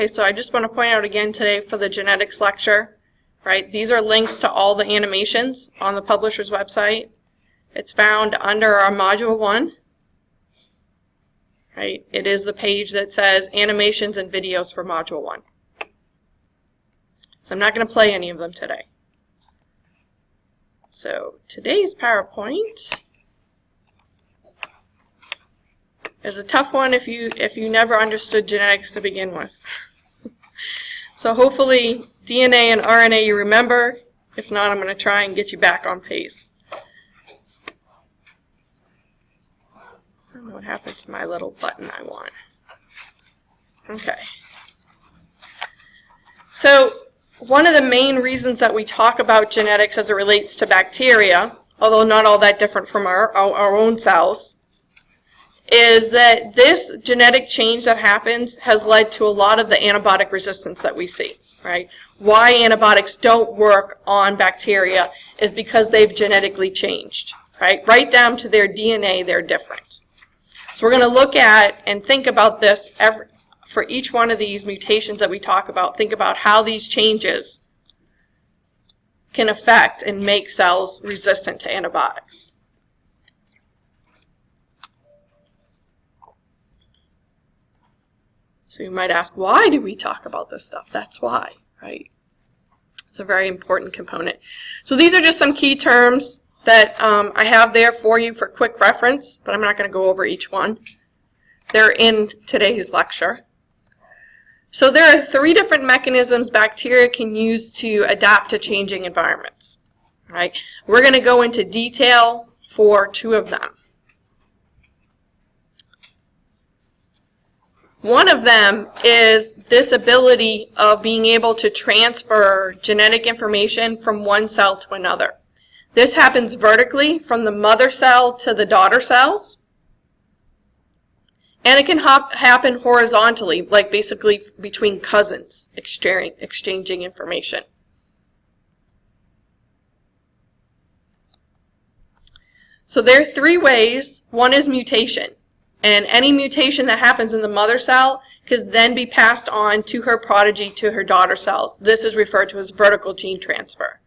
Okay, so I just want to point out again today for the genetics lecture, right? These are links to all the animations on the publisher's website. It's found under our Module 1, right? It is the page that says animations and videos for Module 1. So I'm not going to play any of them today. So today's PowerPoint is a tough one if you never understood genetics to begin with. So hopefully DNA and RNA you remember. If not, I'm going to try and get you back on pace. I don't know what happened to my little button I want. Okay. So one of the main reasons that we talk about genetics as it relates to bacteria, although not all that different from our own cells, is that this genetic change that happens has led to a lot of the antibiotic resistance that we see, right? Why antibiotics don't work on bacteria is because they've genetically changed, right? Right down to their DNA, they're different. So we're going to look at and think about this for each one of these mutations that we talk about. Think about how these changes can affect and make cells resistant to antibiotics. So you might ask, why do we talk about this stuff? That's why, right? It's a very important component. So these are just some key terms that I have there for you for quick reference, but I'm not going to go over each one. They're in today's lecture. So there are 3 different mechanisms bacteria can use to adapt to changing environments, right? We're going to go into detail for 2 of them. One of them is this ability of being able to transfer genetic information from one cell to another. This happens vertically from the mother cell to the daughter cells. And it can happen horizontally, like basically between cousins exchanging information. So there are 3 ways. One is mutation. And any mutation that happens in the mother cell can then be passed on to her progeny, to her daughter cells. This is referred to as vertical gene transfer.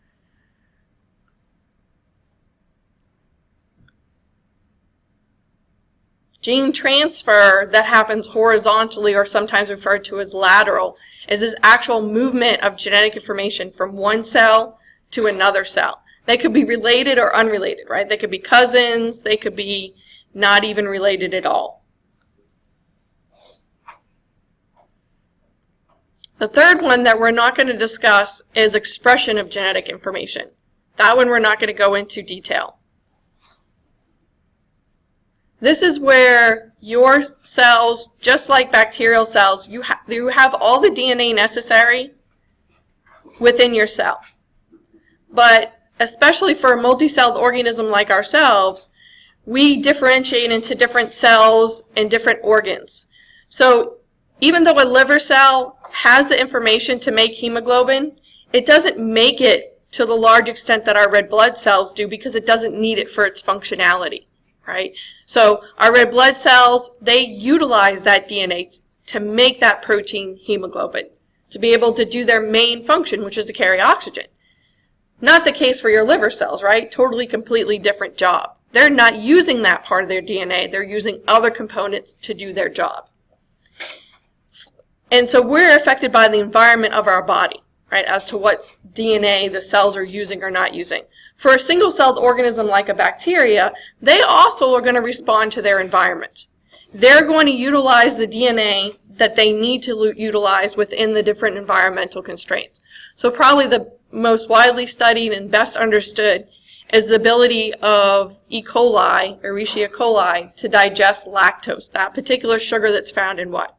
Gene transfer that happens horizontally, or sometimes referred to as lateral, is this actual movement of genetic information from one cell to another cell. They could be related or unrelated, right? They could be cousins, they could be not even related at all. The third one that we're not going to discuss is expression of genetic information. That one we're not going to go into detail. This is where your cells, just like bacterial cells, you have all the DNA necessary within your cell. But especially for a multi-celled organism like ourselves, we differentiate into different cells and different organs. So even though a liver cell has the information to make hemoglobin, it doesn't make it to the large extent that our red blood cells do because it doesn't need it for its functionality, right? So our red blood cells, they utilize that DNA to make that protein hemoglobin, to be able to do their main function, which is to carry oxygen. Not the case for your liver cells, right? Totally, completely different job. They're not using that part of their DNA. They're using other components to do their job. And so we're affected by the environment of our body, right, as to what DNA the cells are using or not using. For a single-celled organism like a bacteria, they also are going to respond to their environment. They're going to utilize the DNA that they need to utilize within the different environmental constraints. So probably the most widely studied and best understood is the ability of E. coli, Escherichia coli, to digest lactose, that particular sugar that's found in what?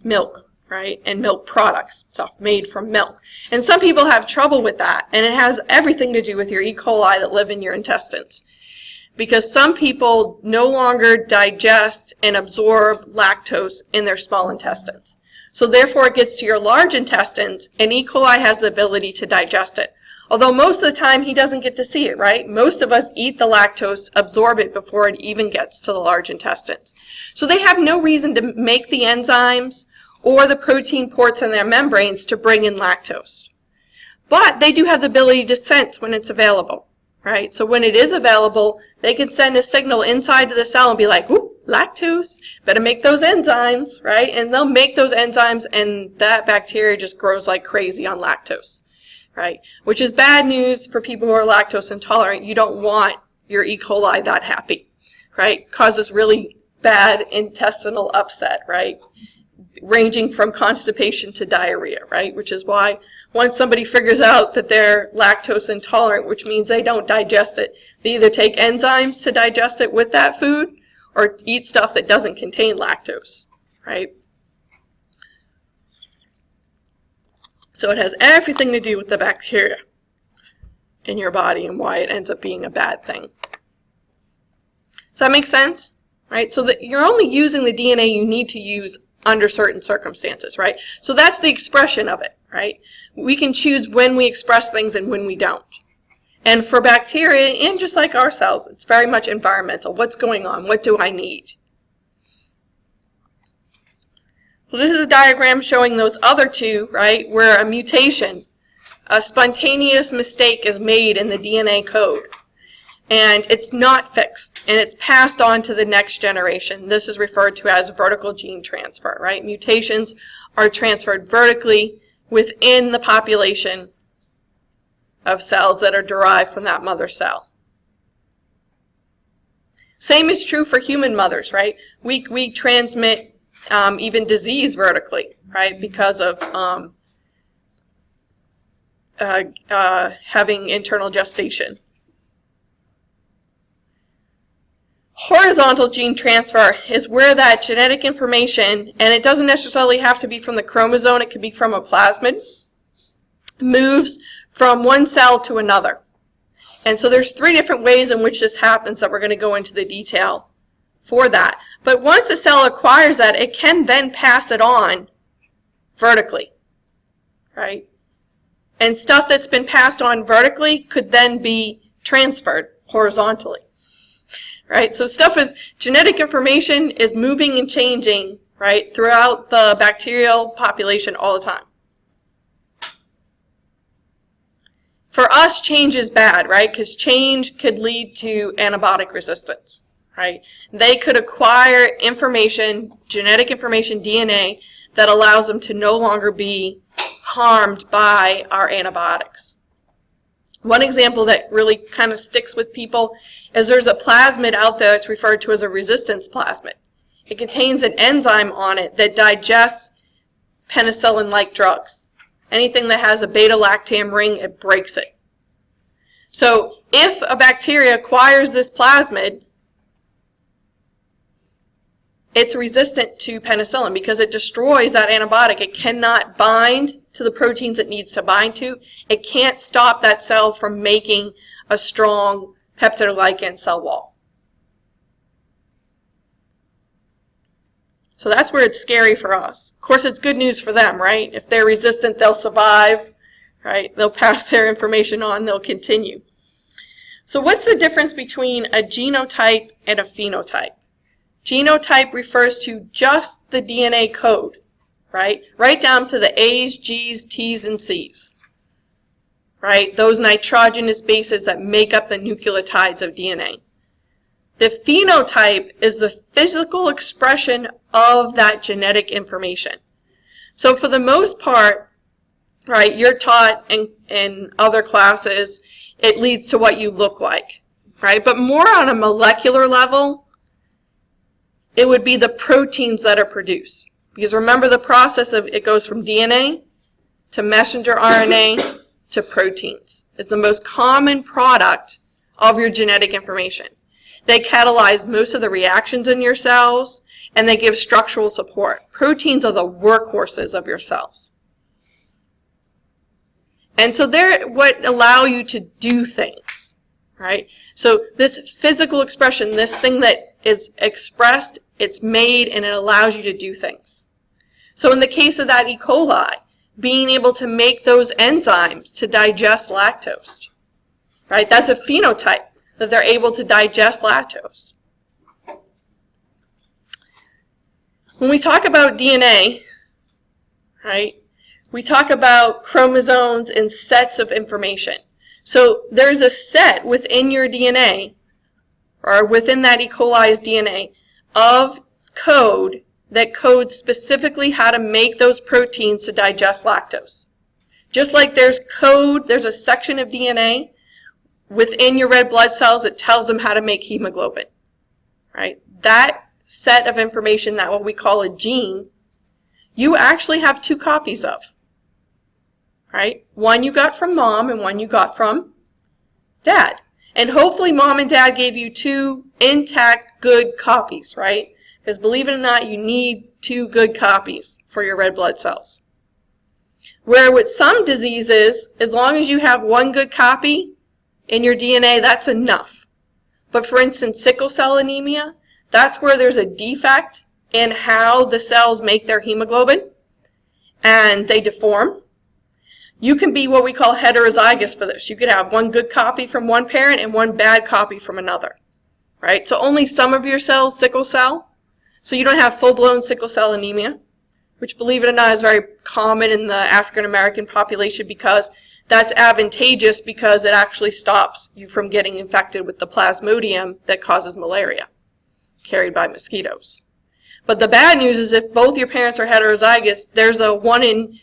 Milk, right? And milk products, stuff made from milk. And some people have trouble with that, and it has everything to do with your E. coli that live in your intestines. Because some people no longer digest and absorb lactose in their small intestines. So therefore it gets to your large intestines, and E. coli has the ability to digest it. Although most of the time he doesn't get to see it, right? Most of us eat the lactose, absorb it before it even gets to the large intestines. So they have no reason to make the enzymes or the protein ports in their membranes to bring in lactose. But they do have the ability to sense when it's available, right? So when it is available, they can send a signal inside to the cell and be like, ooh, lactose, better make those enzymes, right? And they'll make those enzymes, and that bacteria just grows like crazy on lactose, right? Which is bad news for people who are lactose intolerant. You don't want your E. coli that happy, right? Causes really bad intestinal upset, right? Ranging from constipation to diarrhea, right? Which is why once somebody figures out that they're lactose intolerant, which means they don't digest it, they either take enzymes to digest it with that food or eat stuff that doesn't contain lactose, right? So it has everything to do with the bacteria in your body and why it ends up being a bad thing. Does that make sense? Right? So that you're only using the DNA you need to use under certain circumstances, right? So that's the expression of it, right? We can choose when we express things and when we don't. And for bacteria, and just like our cells, it's very much environmental. What's going on? What do I need? So this is a diagram showing those other two, right, where a mutation, a spontaneous mistake is made in the DNA code. And it's not fixed, and it's passed on to the next generation. This is referred to as vertical gene transfer, right? Mutations are transferred vertically within the population of cells that are derived from that mother cell. Same is true for human mothers, right? We transmit even disease vertically, right, because of having internal gestation. Horizontal gene transfer is where that genetic information, and it doesn't necessarily have to be from the chromosome, it could be from a plasmid, moves from one cell to another. And so there's 3 different ways in which this happens that we're going to go into the detail for that. But once a cell acquires that, it can then pass it on vertically, right? And stuff that's been passed on vertically could then be transferred horizontally. Right? So genetic information is moving and changing, right, throughout the bacterial population all the time. For us, change is bad, right? Because change could lead to antibiotic resistance, right? They could acquire information, genetic information, DNA, that allows them to no longer be harmed by our antibiotics. One example that really kind of sticks with people is there's a plasmid out there that's referred to as a resistance plasmid. It contains an enzyme on it that digests penicillin-like drugs. Anything that has a beta-lactam ring, it breaks it. So if a bacteria acquires this plasmid, it's resistant to penicillin because it destroys that antibiotic. It cannot bind to the proteins it needs to bind to. It can't stop that cell from making a strong peptidoglycan cell wall. So that's where it's scary for us. Of course, it's good news for them, right? If they're resistant, they'll survive, right? They'll pass their information on, they'll continue. So what's the difference between a genotype and a phenotype? Genotype refers to just the DNA code, right? Right down to the A's, G's, T's, and C's, right? Those nitrogenous bases that make up the nucleotides of DNA. The phenotype is the physical expression of that genetic information. So for the most part, right, you're taught in other classes, it leads to what you look like, right? But more on a molecular level, it would be the proteins that are produced. Because remember the process of it goes from DNA to messenger RNA to proteins. It's the most common product of your genetic information. They catalyze most of the reactions in your cells, and they give structural support. Proteins are the workhorses of your cells. And so they're what allow you to do things, right? So this physical expression, this thing that is expressed, it's made, and it allows you to do things. So in the case of that E. coli, being able to make those enzymes to digest lactose, right? That's a phenotype, that they're able to digest lactose. When we talk about DNA, right? We talk about chromosomes and sets of information. So there's a set within your DNA, or within that E. coli's DNA, of code that codes specifically how to make those proteins to digest lactose. Just like there's code, there's a section of DNA within your red blood cells that tells them how to make hemoglobin, right? That set of information, that what we call a gene, you actually have 2 copies of, right? One you got from mom and one you got from dad. And hopefully mom and dad gave you 2 intact, good copies, right? Because believe it or not, you need 2 good copies for your red blood cells. Where with some diseases, as long as you have 1 good copy in your DNA, that's enough. But for instance, sickle cell anemia, that's where there's a defect in how the cells make their hemoglobin, and they deform. You can be what we call heterozygous for this. You could have 1 good copy from one parent and 1 bad copy from another, right? So only some of your cells sickle cell, so you don't have full-blown sickle cell anemia, which, believe it or not, is very common in the African American population because that's advantageous, because it actually stops you from getting infected with the plasmodium that causes malaria, carried by mosquitoes. But the bad news is if both your parents are heterozygous, there's a 1 in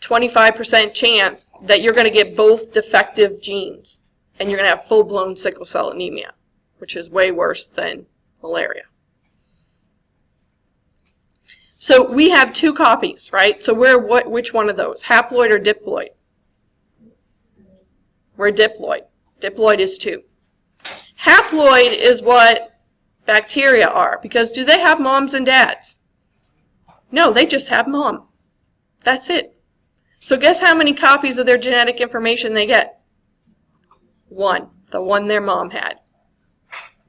25% chance that you're going to get both defective genes, and you're going to have full-blown sickle cell anemia, which is way worse than malaria. So we have 2 copies, right? So we're which one of those? Haploid or diploid? We're diploid. Diploid is 2. Haploid is what bacteria are, because do they have moms and dads? No, they just have mom. That's it. So guess how many copies of their genetic information they get? 1, the one their mom had.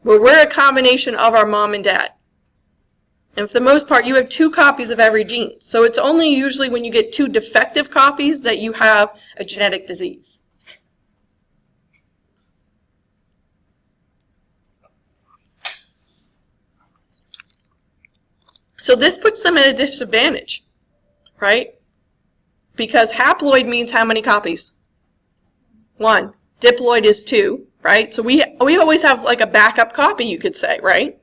Well, we're a combination of our mom and dad. And for the most part, you have 2 copies of every gene. So it's only usually when you get 2 defective copies that you have a genetic disease. So this puts them at a disadvantage, right? Because haploid means how many copies? 1. Diploid is 2, right? So we always have like a backup copy, you could say, right?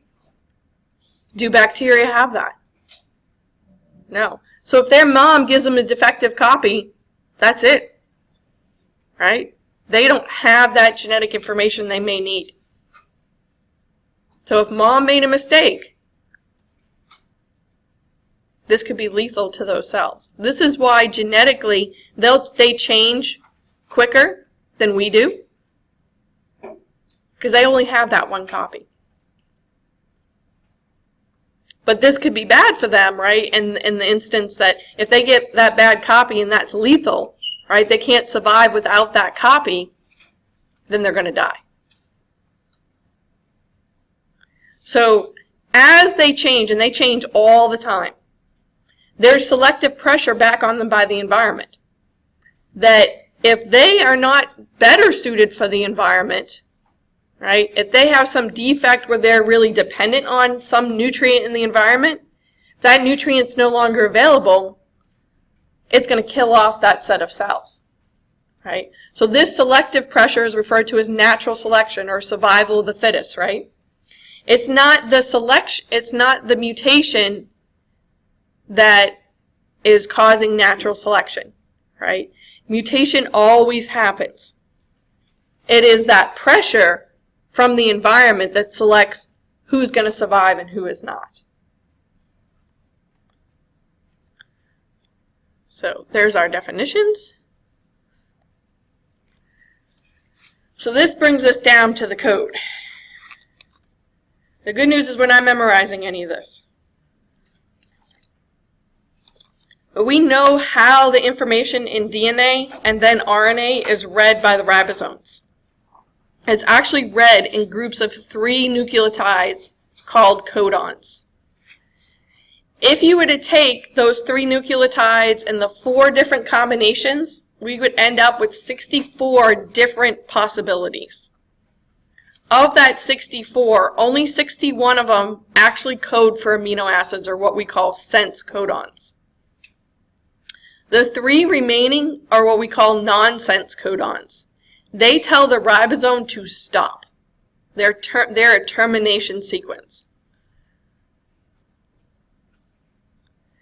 Do bacteria have that? No. So if their mom gives them a defective copy, that's it, right? They don't have that genetic information they may need. So if mom made a mistake, this could be lethal to those cells. This is why genetically they change quicker than we do, because they only have that 1 copy. But this could be bad for them, right, in the instance that if they get that bad copy and that's lethal, right, they can't survive without that copy, then they're going to die. So as they change, and they change all the time, there's selective pressure back on them by the environment. That if they are not better suited for the environment, right, if they have some defect where they're really dependent on some nutrient in the environment, if that nutrient's no longer available, it's going to kill off that set of cells, right? So this selective pressure is referred to as natural selection or survival of the fittest, right? It's not the selection, it's not the mutation that is causing natural selection, right? Mutation always happens. It is that pressure from the environment that selects who's going to survive and who is not. So there's our definitions. So this brings us down to the code. The good news is we're not memorizing any of this. But we know how the information in DNA and then RNA is read by the ribosomes. It's actually read in groups of 3 nucleotides called codons. If you were to take those 3 nucleotides and the 4 different combinations, we would end up with 64 different possibilities. Of that 64, only 61 of them actually code for amino acids, or what we call sense codons. The 3 remaining are what we call nonsense codons. They tell the ribosome to stop. They're a termination sequence.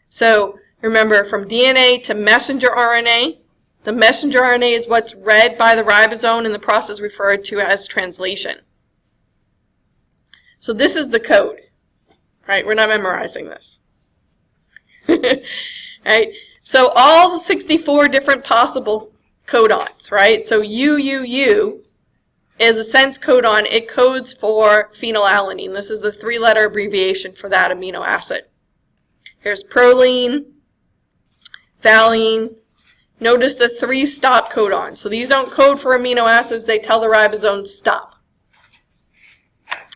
So remember, from DNA to messenger RNA, the messenger RNA is what's read by the ribosome in the process referred to as translation. So this is the code, right? We're not memorizing this. Right? So all the 64 different possible codons, right? So UUU is a sense codon. It codes for phenylalanine. This is the 3-letter abbreviation for that amino acid. Here's proline, valine. Notice the 3 stop codons. So these don't code for amino acids. They tell the ribosome stop.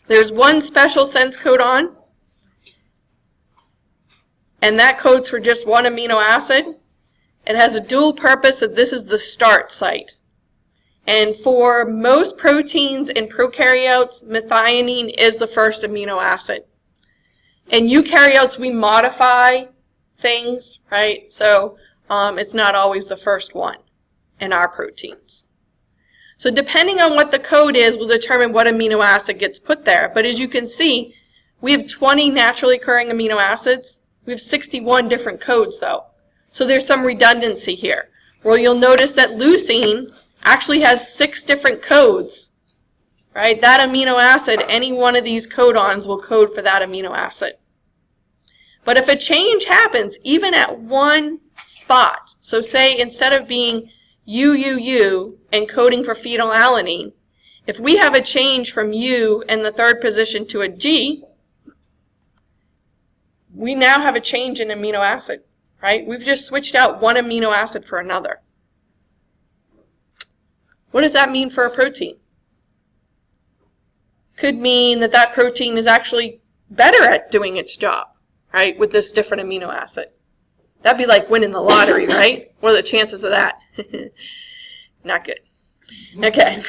There's one special sense codon, and that codes for just one amino acid. It has a dual purpose that this is the start site. And for most proteins in prokaryotes, methionine is the first amino acid. In eukaryotes, we modify things, right? So it's not always the first one in our proteins. So depending on what the code is will determine what amino acid gets put there. But as you can see, we have 20 naturally occurring amino acids. We have 61 different codes though. So there's some redundancy here. Well, you'll notice that leucine actually has 6 different codes, right? That amino acid, any one of these codons will code for that amino acid. But if a change happens, even at one spot, so say instead of being UUU and coding for phenylalanine, if we have a change from U in the 3rd position to a G, we now have a change in amino acid, right? We've just switched out one amino acid for another. What does that mean for a protein? Could mean that that protein is actually better at doing its job, right, with this different amino acid. That'd be like winning the lottery, right? What are the chances of that? Not good. Okay,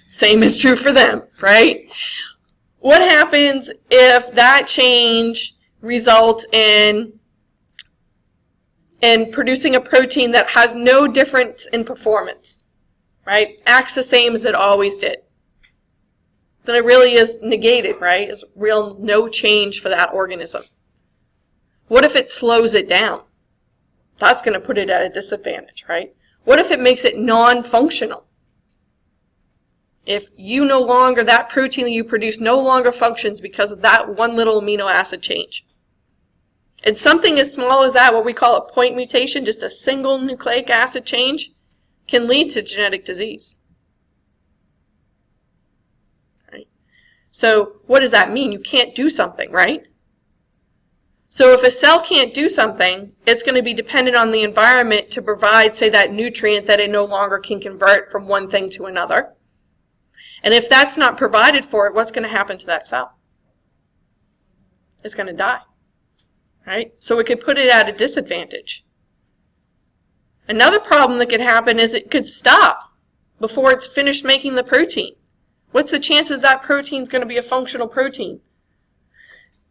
same is true for them, right? What happens if that change results in producing a protein that has no difference in performance, right? Acts the same as it always did. Then it really is negated, right? It's real no change for that organism. What if it slows it down? That's going to put it at a disadvantage, right? What if it makes it non-functional? If that protein that you produce no longer functions because of that one little amino acid change. And something as small as that, what we call a point mutation, just a single nucleic acid change, can lead to genetic disease. Right? So what does that mean? You can't do something, right? So if a cell can't do something, it's going to be dependent on the environment to provide, say, that nutrient that it no longer can convert from one thing to another. And if that's not provided for it, what's going to happen to that cell? It's going to die, right? So it could put it at a disadvantage. Another problem that could happen is it could stop before it's finished making the protein. What's the chances that protein's going to be a functional protein?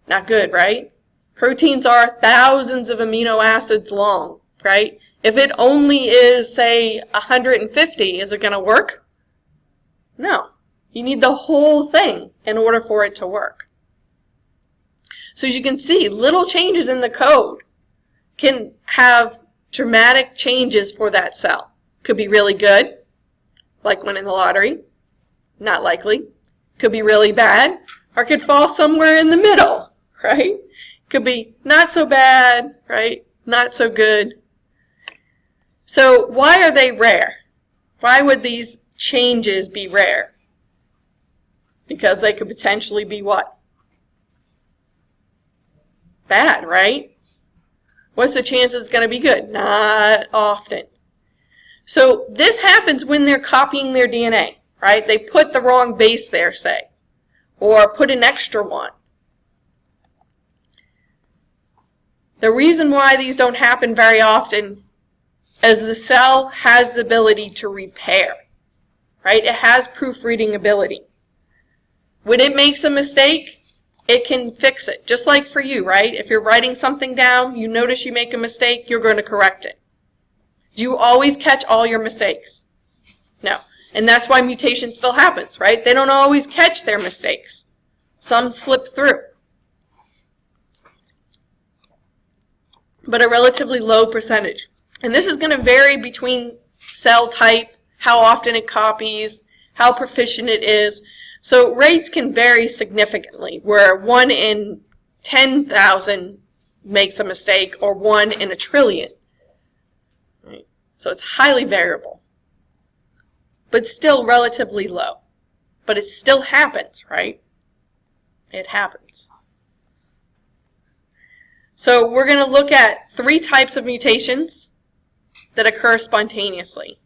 Not good, right? Proteins are thousands of amino acids long, right? If it only is, say, 150, is it going to work? No. You need the whole thing in order for it to work. So as you can see, little changes in the code can have dramatic changes for that cell. Could be really good, like winning the lottery. Not likely. Could be really bad, or could fall somewhere in the middle, right? Could be not so bad, right? Not so good. So why are they rare? Why would these changes be rare? Because they could potentially be what? Bad, right? What's the chances it's going to be good? Not often. So this happens when they're copying their DNA, right? They put the wrong base there, say, or put an extra one. The reason why these don't happen very often is the cell has the ability to repair, right? It has proofreading ability. When it makes a mistake, it can fix it. Just like for you, right? If you're writing something down, you notice you make a mistake, you're going to correct it. Do you always catch all your mistakes? No. And that's why mutation still happens, right? They don't always catch their mistakes. Some slip through. But a relatively low percentage. And this is going to vary between cell type, how often it copies, how proficient it is. So rates can vary significantly, where 1 in 10,000 makes a mistake or 1 in a trillion. Right? So it's highly variable, but still relatively low. But it still happens, right? It happens. So we're going to look at 3 types of mutations that occur spontaneously.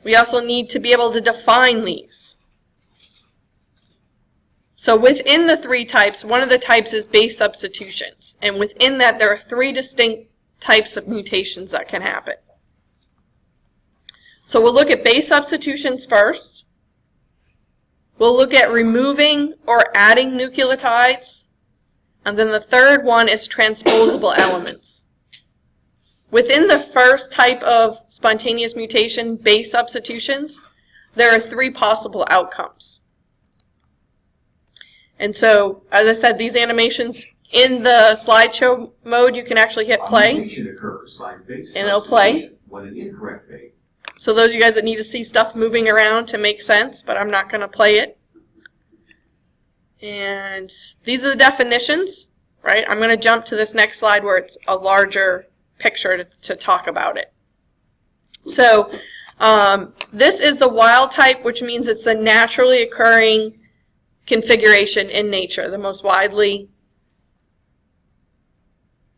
We also need to be able to define these. So within the 3 types, one of the types is base substitutions. And within that, there are 3 distinct types of mutations that can happen. So we'll look at base substitutions first. We'll look at removing or adding nucleotides. And then the third one is transposable elements. Within the first type of spontaneous mutation, base substitutions, there are 3 possible outcomes. And so, as I said, these animations in the slideshow mode, you can actually hit play, and it'll play. So those of you guys that need to see stuff moving around to make sense, but I'm not going to play it. And these are the definitions, right? I'm going to jump to this next slide where it's a larger picture to talk about it. So this is the wild type, which means it's the naturally occurring configuration in nature, the most widely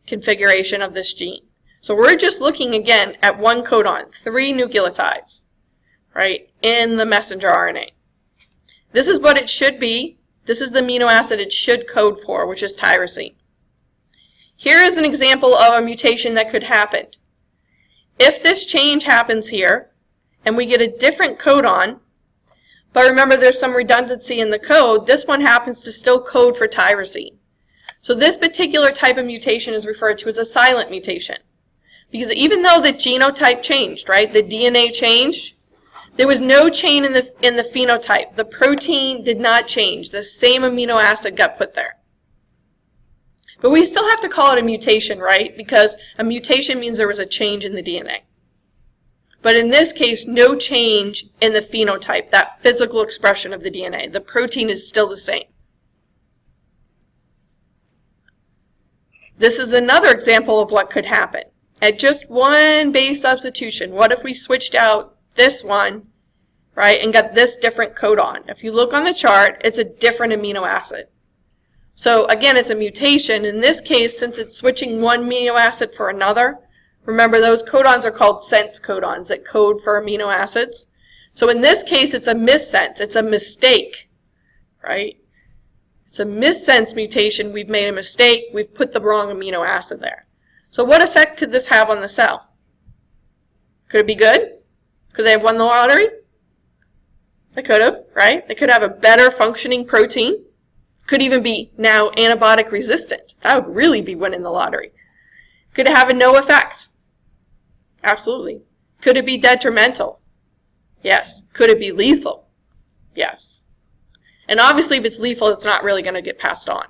configuration of this gene. So we're just looking again at 1 codon, 3 nucleotides, right, in the messenger RNA. This is what it should be. This is the amino acid it should code for, which is tyrosine. Here is an example of a mutation that could happen. If this change happens here, and we get a different codon, but remember there's some redundancy in the code, this one happens to still code for tyrosine. So this particular type of mutation is referred to as a silent mutation. Because even though the genotype changed, right, the DNA changed, there was no change in the phenotype. The protein did not change. The same amino acid got put there. But we still have to call it a mutation, right? Because a mutation means there was a change in the DNA. But in this case, no change in the phenotype, that physical expression of the DNA. The protein is still the same. This is another example of what could happen. At just 1 base substitution, what if we switched out this one, right, and got this different codon? If you look on the chart, it's a different amino acid. So again, it's a mutation. In this case, since it's switching one amino acid for another, remember those codons are called sense codons that code for amino acids. So in this case, it's a missense. It's a mistake, right? It's a missense mutation. We've made a mistake. We've put the wrong amino acid there. So what effect could this have on the cell? Could it be good? Could they have won the lottery? They could have, right? They could have a better functioning protein. Could even be now antibiotic resistant. That would really be winning the lottery. Could it have a no effect? Absolutely. Could it be detrimental? Yes. Could it be lethal? Yes. And obviously if it's lethal, it's not really going to get passed on.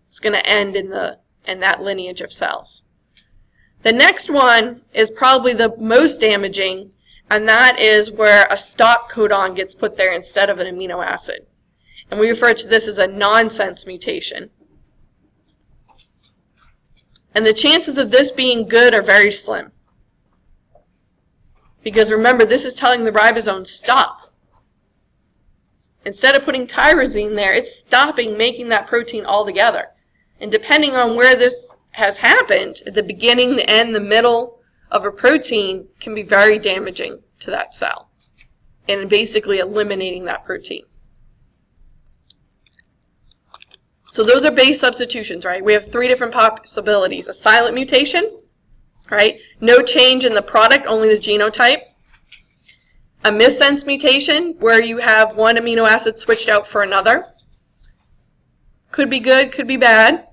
It's going to end in that lineage of cells. The next one is probably the most damaging, and that is where a stop codon gets put there instead of an amino acid. And we refer to this as a nonsense mutation. And the chances of this being good are very slim. Because remember, this is telling the ribosome stop. Instead of putting tyrosine there, it's stopping making that protein altogether. And depending on where this has happened, at the beginning, the end, the middle of a protein can be very damaging to that cell. And basically eliminating that protein. So those are base substitutions, right? We have 3 different possibilities. A silent mutation, right? No change in the product, only the genotype. A missense mutation, where you have one amino acid switched out for another. Could be good, could be bad.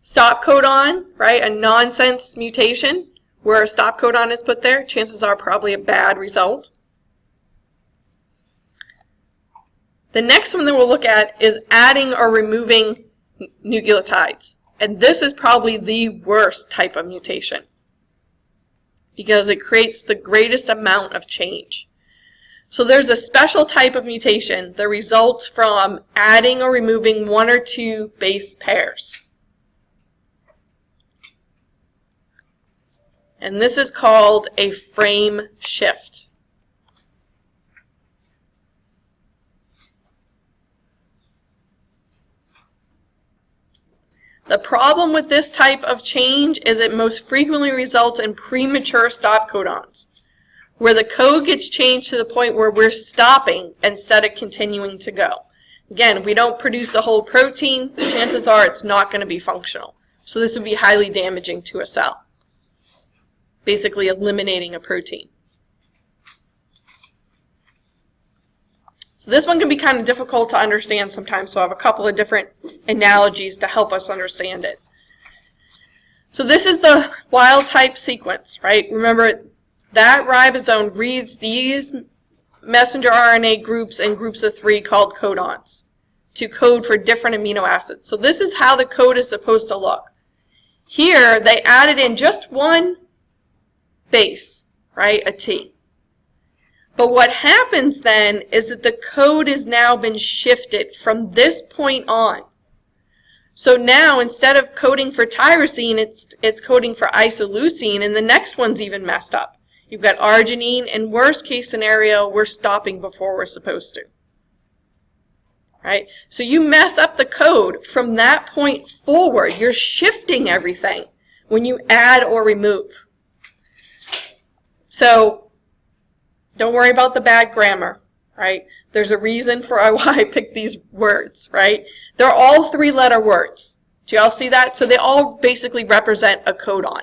Stop codon, right? A nonsense mutation, where a stop codon is put there, chances are probably a bad result. The next one that we'll look at is adding or removing nucleotides. And this is probably the worst type of mutation because it creates the greatest amount of change. So there's a special type of mutation that results from adding or removing one or two base pairs. And this is called a frame shift. The problem with this type of change is it most frequently results in premature stop codons, where the code gets changed to the point where we're stopping instead of continuing to go. Again, if we don't produce the whole protein, the chances are it's not going to be functional. So this would be highly damaging to a cell, basically eliminating a protein. So this one can be kind of difficult to understand sometimes, so I have a couple of different analogies to help us understand it. So this is the wild type sequence, right? Remember, that ribosome reads these messenger RNA groups in groups of 3 called codons to code for different amino acids. So this is how the code is supposed to look. Here, they added in just one base, right, a T. But what happens then is that the code has now been shifted from this point on. So now, instead of coding for tyrosine, it's coding for isoleucine, and the next one's even messed up. You've got arginine, and worst case scenario, we're stopping before we're supposed to. Right? So you mess up the code from that point forward. You're shifting everything when you add or remove. So don't worry about the bad grammar, right? There's a reason for why I picked these words, right? They're all 3-letter words. Do y'all see that? So they all basically represent a codon.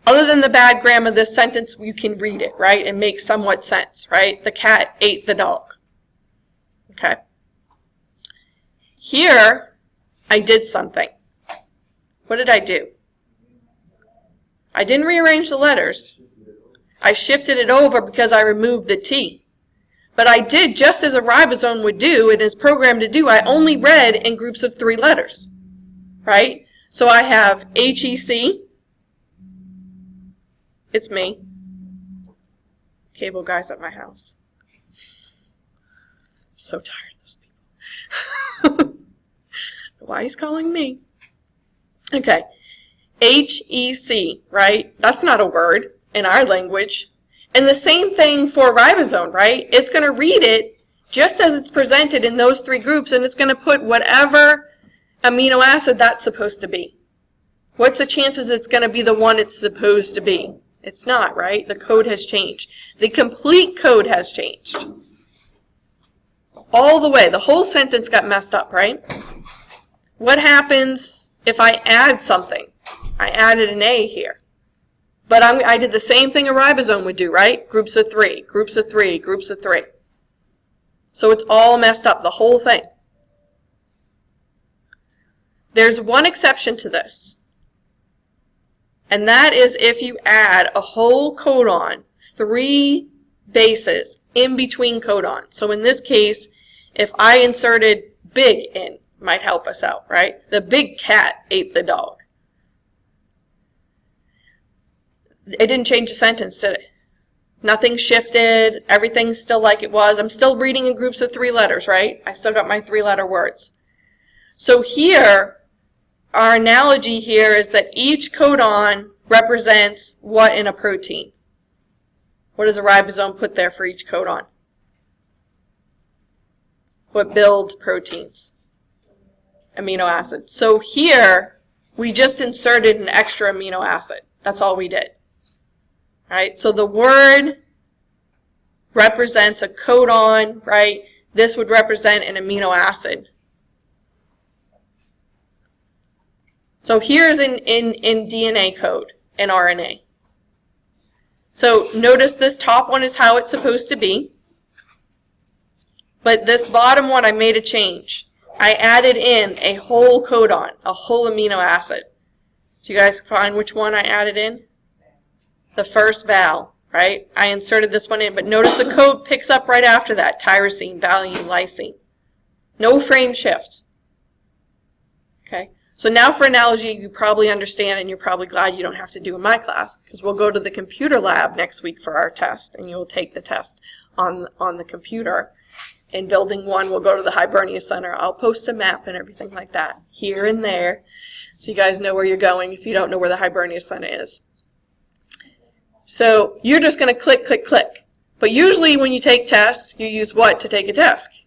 Other than the bad grammar, this sentence, you can read it, right? It makes somewhat sense, right? The cat ate the dog. Okay. Here, I did something. What did I do? I didn't rearrange the letters. I shifted it over because I removed the T. But I did just as a ribosome would do and is programmed to do. I only read in groups of 3 letters, right? So I have HEC. It's me. Cable guys at my house. I'm so tired of those people. Why he's calling me? Okay. HEC, right? That's not a word in our language. And the same thing for ribosome, right? It's going to read it just as it's presented in those 3 groups, and it's going to put whatever amino acid that's supposed to be. What's the chances it's going to be the one it's supposed to be? It's not, right? The code has changed. The complete code has changed. All the way. The whole sentence got messed up, right? What happens if I add something? I added an A here. But I did the same thing a ribosome would do, right? Groups of 3, groups of 3, groups of 3. So it's all messed up, the whole thing. There's one exception to this. And that is if you add a whole codon, 3 bases in between codons. So in this case, if I inserted big in, might help us out, right? The big cat ate the dog. It didn't change the sentence, did it? Nothing shifted. Everything's still like it was. I'm still reading in groups of 3 letters, right? I still got my 3-letter words. So here, our analogy here is that each codon represents what in a protein? What does a ribosome put there for each codon? What builds proteins? Amino acid. So here, we just inserted an extra amino acid. That's all we did. Right? So the word represents a codon, right? This would represent an amino acid. So here's in DNA code and RNA. So notice this top one is how it's supposed to be. But this bottom one, I made a change. I added in a whole codon, a whole amino acid. Do you guys find which one I added in? the first val, right? I inserted this one in, but notice the code picks up right after that, tyrosine, valine, lysine. No frame shift. Okay, so now for analogy, you probably understand, and you're probably glad you don't have to do in my class, because we'll go to the computer lab next week for our test, and you'll take the test on the computer. In building 1, we'll go to the Hibernia Center. I'll post a map and everything like that here and there, so you guys know where you're going if you don't know where the Hibernia Center is. So you're just going to click, click, click. But usually when you take tests, you use what to take a test?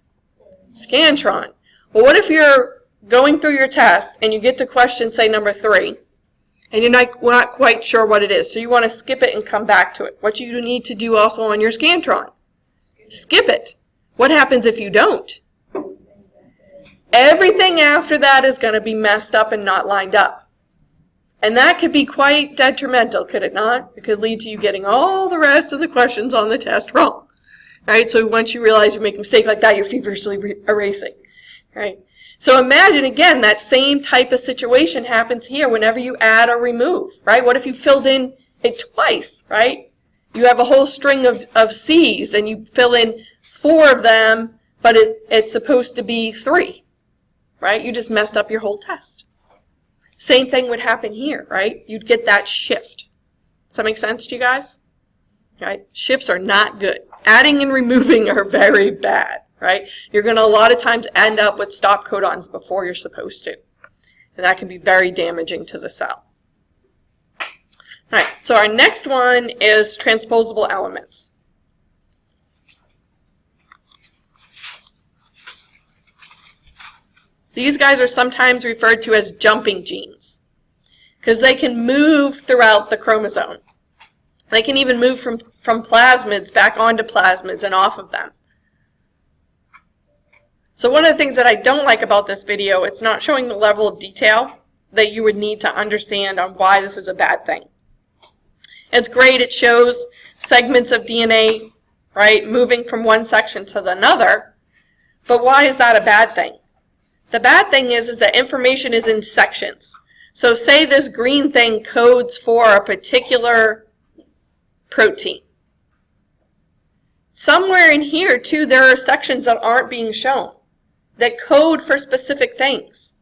Scantron. Well, what if you're going through your test and you get to question, say, number 3, and you're not quite sure what it is, so you want to skip it and come back to it. What you need to do also on your Scantron? Skip it. What happens if you don't? Everything after that is going to be messed up and not lined up. And that could be quite detrimental, could it not? It could lead to you getting all the rest of the questions on the test wrong. Right? So once you realize you make a mistake like that, you're feverishly erasing. Right? So imagine, again, that same type of situation happens here whenever you add or remove. Right? What if you filled in it twice? Right? You have a whole string of C's and you fill in 4 of them, but it's supposed to be 3. Right? You just messed up your whole test. Same thing would happen here, right? You'd get that shift. Does that make sense to you guys? Right? Shifts are not good. Adding and removing are very bad, right? You're going to a lot of times end up with stop codons before you're supposed to. And that can be very damaging to the cell. All right, so our next one is transposable elements. These guys are sometimes referred to as jumping genes because they can move throughout the chromosome. They can even move from plasmids back onto plasmids and off of them. So one of the things that I don't like about this video, it's not showing the level of detail that you would need to understand on why this is a bad thing. It's great, it shows segments of DNA, right, moving from one section to another, but why is that a bad thing? The bad thing is that information is in sections. So say this green thing codes for a particular protein. Somewhere in here, too, there are sections that aren't being shown that code for specific things.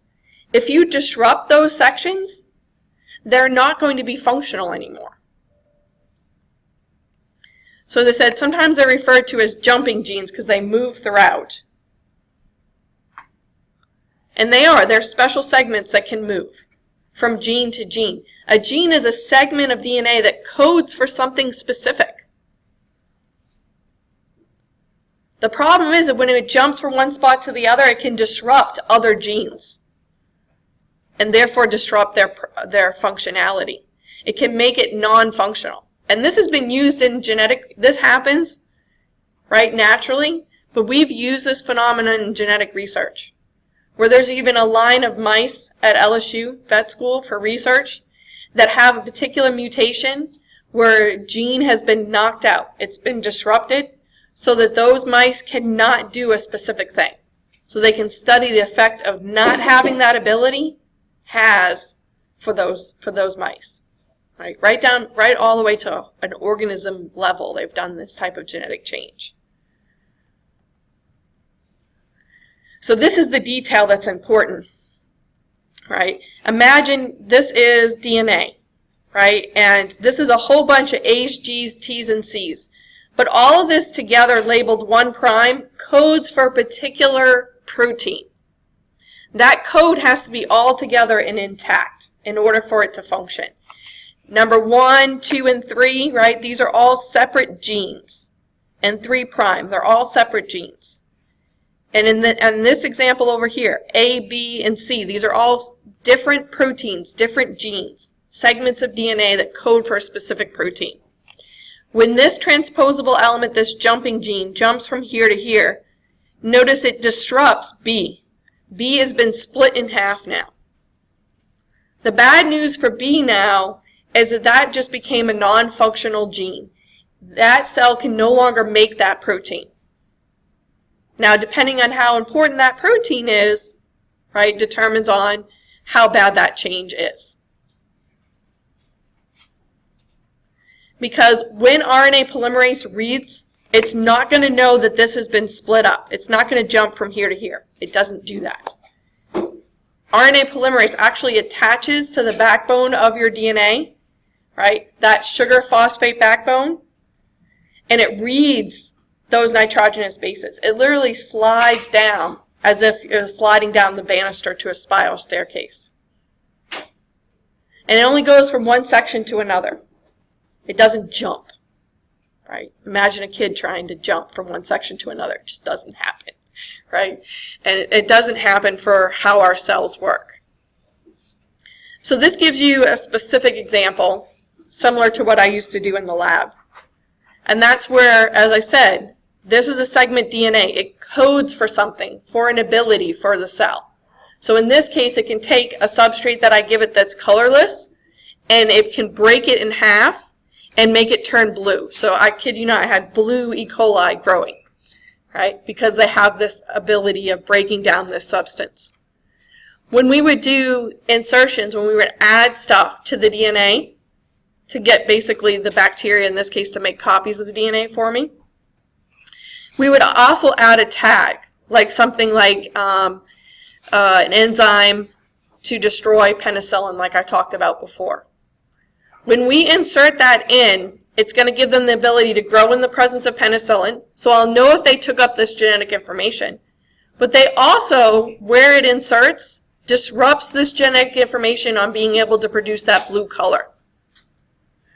If you disrupt those sections, they're not going to be functional anymore. So as I said, sometimes they're referred to as jumping genes because they move throughout. And they're special segments that can move from gene to gene. A gene is a segment of DNA that codes for something specific. The problem is that when it jumps from one spot to the other, it can disrupt other genes and therefore disrupt their functionality. It can make it non-functional. And this has been used in this happens, right, naturally, but we've used this phenomenon in genetic research, where there's even a line of mice at LSU vet school for research that have a particular mutation where a gene has been knocked out. It's been disrupted so that those mice cannot do a specific thing. So they can study the effect of not having that ability has for those mice. Right all the way to an organism level, they've done this type of genetic change. So this is the detail that's important, right? Imagine this is DNA, right? And this is a whole bunch of A's, G's, T's, and C's. But all of this together labeled 1' codes for a particular protein. That code has to be all together and intact in order for it to function. Number 1, 2, and 3, right? These are all separate genes. And 3', they're all separate genes. And in this example over here, A, B, and C, these are all different proteins, different genes, segments of DNA that code for a specific protein. When this transposable element, this jumping gene, jumps from here to here, notice it disrupts B. B has been split in half now. The bad news for B now is that just became a non-functional gene. That cell can no longer make that protein. Now, depending on how important that protein is, right, determines on how bad that change is. because when RNA polymerase reads, it's not going to know that this has been split up. It's not going to jump from here to here. It doesn't do that. RNA polymerase actually attaches to the backbone of your DNA, right? That sugar phosphate backbone, and it reads those nitrogenous bases. It literally slides down as if it was sliding down the banister to a spiral staircase. And it only goes from one section to another. It doesn't jump, right? Imagine a kid trying to jump from one section to another. It just doesn't happen, right? And it doesn't happen for how our cells work. So this gives you a specific example, similar to what I used to do in the lab. And that's where, as I said, this is a segment DNA. It codes for something, for an ability for the cell. So in this case, it can take a substrate that I give it that's colorless, and it can break it in half and make it turn blue. So I kid you not, I had blue E. coli growing, right? Because they have this ability of breaking down this substance. When we would do insertions, when we would add stuff to the DNA to get basically the bacteria, in this case, to make copies of the DNA for me, we would also add a tag, like something like an enzyme to destroy penicillin, like I talked about before. When we insert that in, it's going to give them the ability to grow in the presence of penicillin, so I'll know if they took up this genetic information. But they also, where it inserts, disrupts this genetic information on being able to produce that blue color.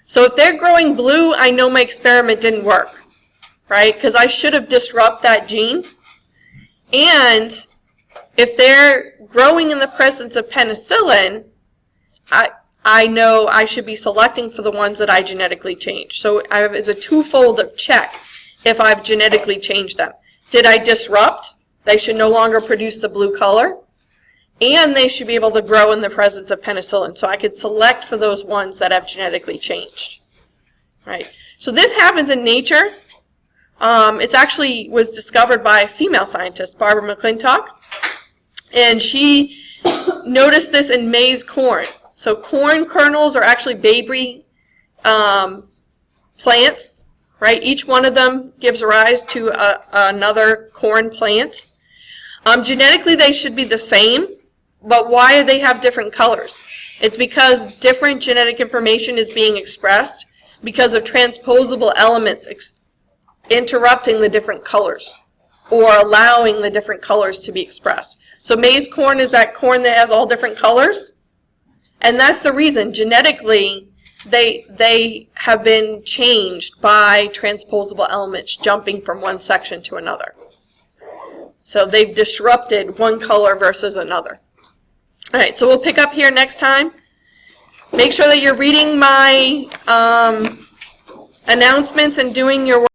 So if they're growing blue, I know my experiment didn't work, right? Because I should have disrupted that gene. And if they're growing in the presence of penicillin, I know I should be selecting for the ones that I genetically changed. So I have as a twofold of check if I've genetically changed them. Did I disrupt? They should no longer produce the blue color. And they should be able to grow in the presence of penicillin. So I could select for those ones that have genetically changed. Right? So this happens in nature. It actually was discovered by a female scientist, Barbara McClintock. And she noticed this in maize corn. So corn kernels are actually baby plants, right? Each one of them gives rise to another corn plant. Genetically, they should be the same, but why do they have different colors? It's because different genetic information is being expressed because of transposable elements interrupting the different colors or allowing the different colors to be expressed. So maize corn is that corn that has all different colors. And that's the reason, genetically, they have been changed by transposable elements jumping from one section to another. So they've disrupted one color versus another. All right, so we'll pick up here next time. Make sure that you're reading my announcements and doing your work.